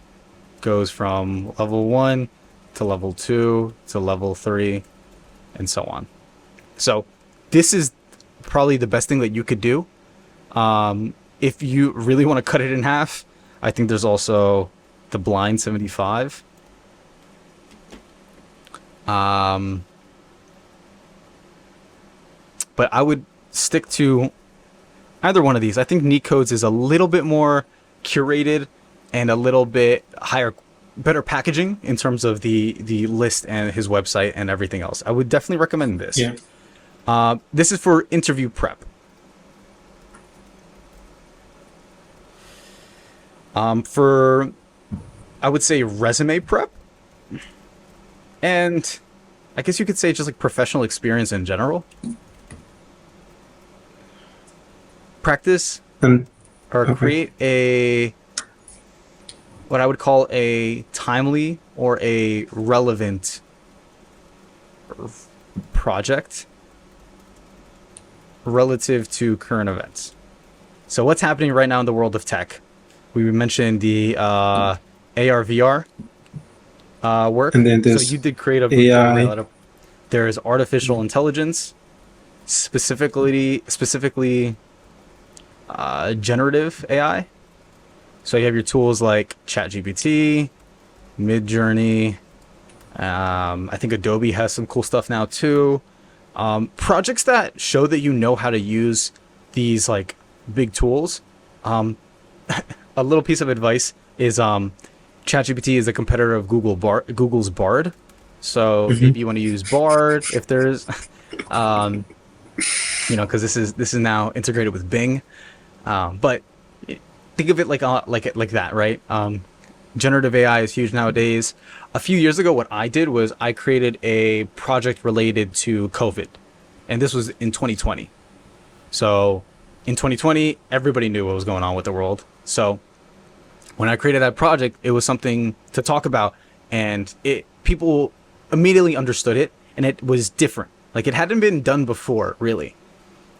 Goes from level 1 to level 2 to level 3 and so on. So this is probably the best thing that you could do. If you really want to cut it in half, I think there's also the Blind 75. But I would stick to either one of these. I think Neat Codes is a little bit more curated and a little bit better packaging in terms of the list and his website and everything else. I would definitely recommend this. Yeah. This is for interview prep. For, I would say, resume prep, and I guess you could say just professional experience in general. Practice or create what I would call a timely or a relevant project relative to current events. So what's happening right now in the world of tech? We mentioned the AR VR work. And then so you did create AI. There's artificial intelligence, specifically generative AI. So you have your tools like ChatGPT, Midjourney. I think Adobe has some cool stuff now too. Projects that show that you know how to use these big tools. A little piece of advice is ChatGPT is a competitor of Google's Bard. So maybe you want to use Bard if there's, because this is now integrated with Bing. But think of it like that, right? Generative AI is huge nowadays. A few years ago, what I did was I created a project related to COVID, and this was in 2020. So in 2020, everybody knew what was going on with the world. So when I created that project, it was something to talk about, and people immediately understood it, and it was different. Like, it hadn't been done before, really.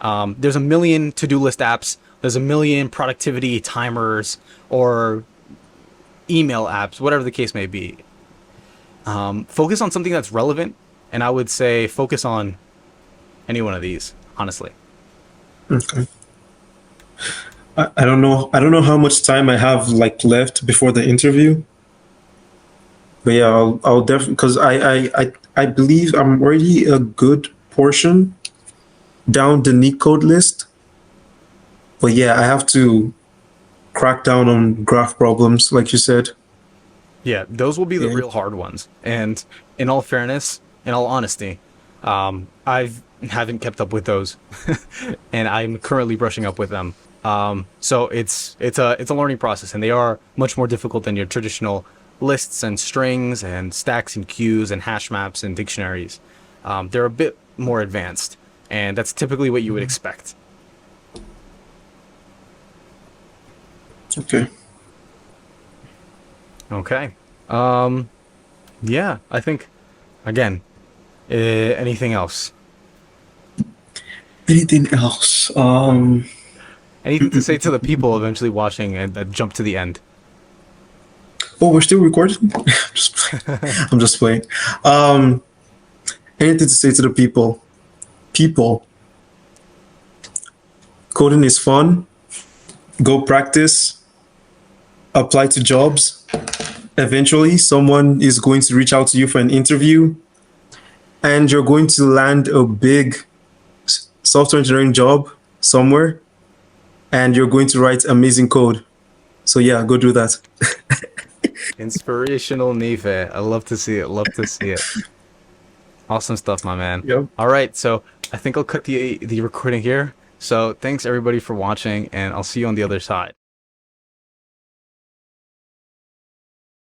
There's a million to-do list apps. There's a million productivity timers or email apps, whatever the case may be. Focus on something that's relevant, and I would say focus on any one of these, honestly. Okay. I don't know. I don't know how much time I have like left before the interview. But yeah, I'll definitely, because I believe I'm already a good portion down the neat code list. But yeah, I have to crack down on graph problems, like you said. Yeah, those will be the Yeah. real hard ones. And in all fairness, in all honesty, I haven't kept up with those, and I'm currently brushing up with them. So it's a learning process, and they are much more difficult than your traditional lists and strings and stacks and queues and hash maps and dictionaries. They're a bit more advanced, and that's typically what you would expect. Okay. Okay. Yeah, I think, again, anything else? Anything else? Anything to say to the people eventually watching and jump to the end? Oh, we're still recording? Just, I'm just playing. Anything to say to the people? People, coding is fun. Go practice. Apply to jobs. Eventually, someone is going to reach out to you for an interview, and you're going to land a big software engineering job somewhere, and you're going to write amazing code. So yeah, go do that. Inspirational Nife. I love to see it. Love to see it. Awesome stuff, my man. Yep. All right, so I think I'll cut the recording here. So thanks everybody for watching, and I'll see you on the other side.